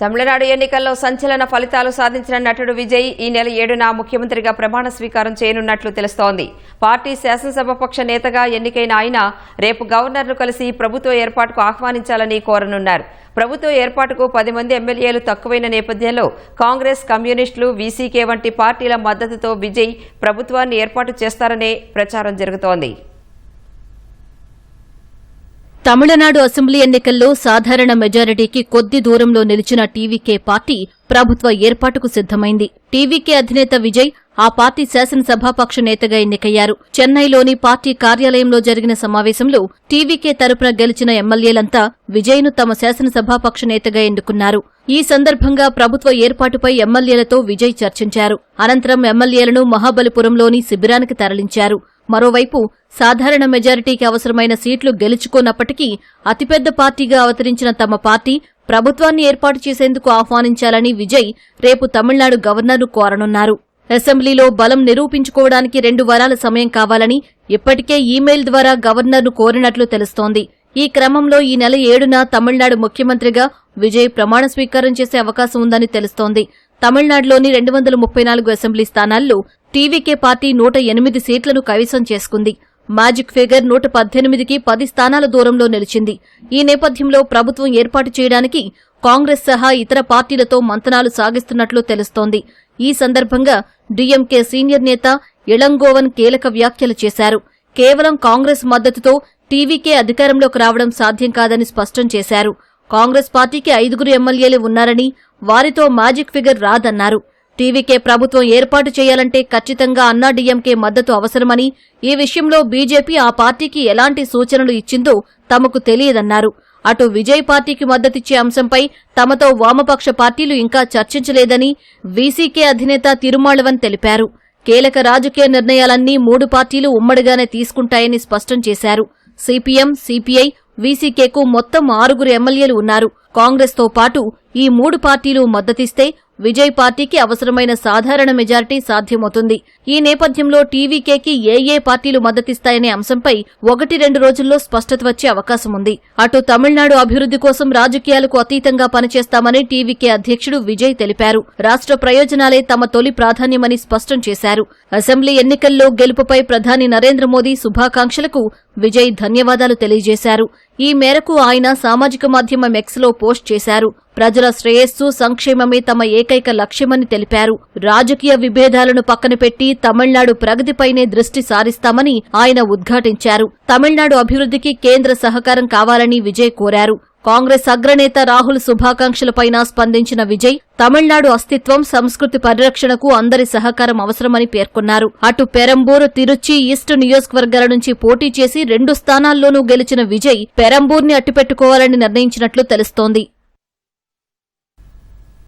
తమిళనాడు ఎన్నికల్లో సంచలన ఫలితాలు సాధించిన నటుడు విజయ్ ఈ నెల 7న ముఖ్యమంత్రిగా ప్రమాణ స్వీకారం చేయనున్నట్లు తెలుస్తోంది. పార్టీ శాసనసభాపక్ష నేతగా ఎన్నికైన ఆయన రేపు గవర్నర్ను కలిసి ప్రభుత్వ ఏర్పాటుకు ఆహ్వానించాలని కోరనున్నారు. ప్రభుత్వ ఏర్పాటుకు 10 మంది ఎమ్మెల్యేలు తక్కువైన నేపథ్యంలో కాంగ్రెస్, కమ్యూనిస్టులు, వీసీకే వంటి పార్టీల మద్దతుతో విజయ్ ప్రభుత్వాన్ని ఏర్పాటు చేస్తారనే ప్రచారం జరుగుతోంది. తమిళనాడు అసెంబ్లీ ఎన్నికల్లో సాధారణ మెజారిటీకి కొద్ది దూరంలో నిలిచిన టీవీకే పార్టీ ప్రభుత్వ ఏర్పాటుకు సిద్దమైంది. టీవీకే అధినేత విజయ్ ఆ పార్టీ శాసనసభాపక్ష నేతగా ఎన్నికయ్యారు. చెన్నైలోని పార్టీ కార్యాలయంలో జరిగిన సమావేశంలో టీవీకే తరపున గెలిచిన ఎమ్మెల్యేలంతా విజయ్ను తమ శాసనసభాపక్ష నేతగా ఎన్నుకున్నారు. ఈ సందర్భంగా ప్రభుత్వ ఏర్పాటుపై ఎమ్మెల్యేలతో విజయ్ చర్చించారు. అనంతరం ఎమ్మెల్యేలను మహాబలిపురంలోని శిబిరానికి తరలించారు. మరోవైపు సాధారణ మెజారిటీకి అవసరమైన సీట్లు గెలుచుకోనప్పటికీ అతిపెద్ద పార్టీగా అవతరించిన తమ పార్టీ ప్రభుత్వాన్ని ఏర్పాటు చేసేందుకు ఆహ్వానించాలని విజయ్ రేపు తమిళనాడు గవర్నర్ను కోరనున్నారు. అసెంబ్లీలో బలం నిరూపించుకోవడానికి 2 వారాల సమయం కావాలని ఇప్పటికే ఈమెయిల్ ద్వారా గవర్నర్ను కోరినట్లు తెలుస్తోంది. ఈ క్రమంలో ఈ నెల 7న తమిళనాడు ముఖ్యమంత్రిగా విజయ్ ప్రమాణ స్వీకారం చేసే అవకాశం ఉందని తెలుస్తోంది. తమిళనాడులోని 234 అసెంబ్లీ స్థానాల్లో టీవీకే పార్టీ 108 సీట్లను కైవసం చేసుకుంది. మ్యాజిక్ ఫిగర్ 118కి 10 స్థానాల దూరంలో నిలిచింది. ఈ నేపథ్యంలో ప్రభుత్వం ఏర్పాటు చేయడానికి కాంగ్రెస్ సహా ఇతర పార్టీలతో మంతనాలు సాగిస్తున్నట్లు తెలుస్తోంది. ఈ సందర్భంగా డీఎంకే సీనియర్ నేత ఇళంగోవన్ కీలక వ్యాఖ్యలు చేశారు. కేవలం కాంగ్రెస్ మద్దతుతో టీవీకే అధికారంలోకి రావడం సాధ్యం కాదని స్పష్టం చేశారు. కాంగ్రెస్ పార్టీకి 5 ఎమ్మెల్యేలు ఉన్నారని వారితో మ్యాజిక్ ఫిగర్ రాదన్నారు. టీవీకే ప్రభుత్వం ఏర్పాటు చేయాలంటే ఖచ్చితంగా అన్నాడీఎంకే మద్దతు అవసరమని, ఈ విషయంలో బీజేపీ ఆ పార్టీకి ఎలాంటి సూచనలు ఇచ్చిందో తమకు తెలియదన్నారు. అటు విజయ్ పార్టీకి మద్దతిచ్చే అంశంపై తమతో వామపక్ష పార్టీలు ఇంకా చర్చించలేదని వీసీకే అధినేత తిరుమాళవన్ తెలిపారు. కీలక రాజకీయ నిర్ణయాలన్నీ 3 పార్టీలు ఉమ్మడిగానే తీసుకుంటాయని స్పష్టం చేశారు. సిపిఎం, సిపిఐ, వీసీకేకు మొత్తం 6 ఎమ్మెల్యేలు ఉన్నారు. కాంగ్రెస్తో పాటు ఈ 3 పార్టీలు మద్దతిస్తే విజయ్ పార్టీకి అవసరమైన సాధారణ మెజారిటీ సాధ్యమవుతుంది. ఈ నేపథ్యంలో టీవీకేకి ఏ పార్టీలు మద్దతిస్తాయనే అంశంపై 1-2 రోజుల్లో స్పష్టత వచ్చే అవకాశం ఉంది. అటు తమిళనాడు అభివృద్ధి కోసం రాజకీయాలకు అతీతంగా పనిచేస్తామని టీవీకే అధ్యక్షుడు విజయ్ తెలిపారు. రాష్ట్ర ప్రయోజనాలే తమ తొలి ప్రాధాన్యమని స్పష్టం చేశారు. అసెంబ్లీ ఎన్నికల్లో గెలుపుపై ప్రధాని నరేంద్ర మోదీ శుభాకాంక్షలకు విజయ్ ధన్యవాదాలు తెలియజేశారు. ఈ మేరకు ఆయన సామాజిక మాధ్యమం ఎక్స్లో పోస్ట్ చేశారు. ప్రజల శ్రేయస్సు, సంక్షేమమే తమ ఏకైక లక్ష్యమని తెలిపారు. రాజకీయ విభేదాలను పక్కన పెట్టి తమిళనాడు ప్రగతిపైనే దృష్టి సారిస్తామని ఆయన ఉద్ఘాటించారు. తమిళనాడు అభివృద్ధికి కేంద్ర సహకారం కావాలని విజయ్ కోరారు. కాంగ్రెస్ అగ్రనేత రాహుల్ శుభాకాంక్షలపైన స్పందించిన విజయ్ తమిళనాడు అస్తిత్వం, సంస్కృతి పరిరక్షణకు అందరి సహకారం అవసరమని పేర్కొన్నారు. అటు పెరంబూర్, తిరుచి ఈస్ట్ నియోజకవర్గాల నుంచి పోటీ చేసి 2 స్థానాల్లోనూ గెలిచిన విజయ్ పెరంబూర్ని అట్టిపెట్టుకోవాలని నిర్ణయించినట్లు తెలుస్తోంది.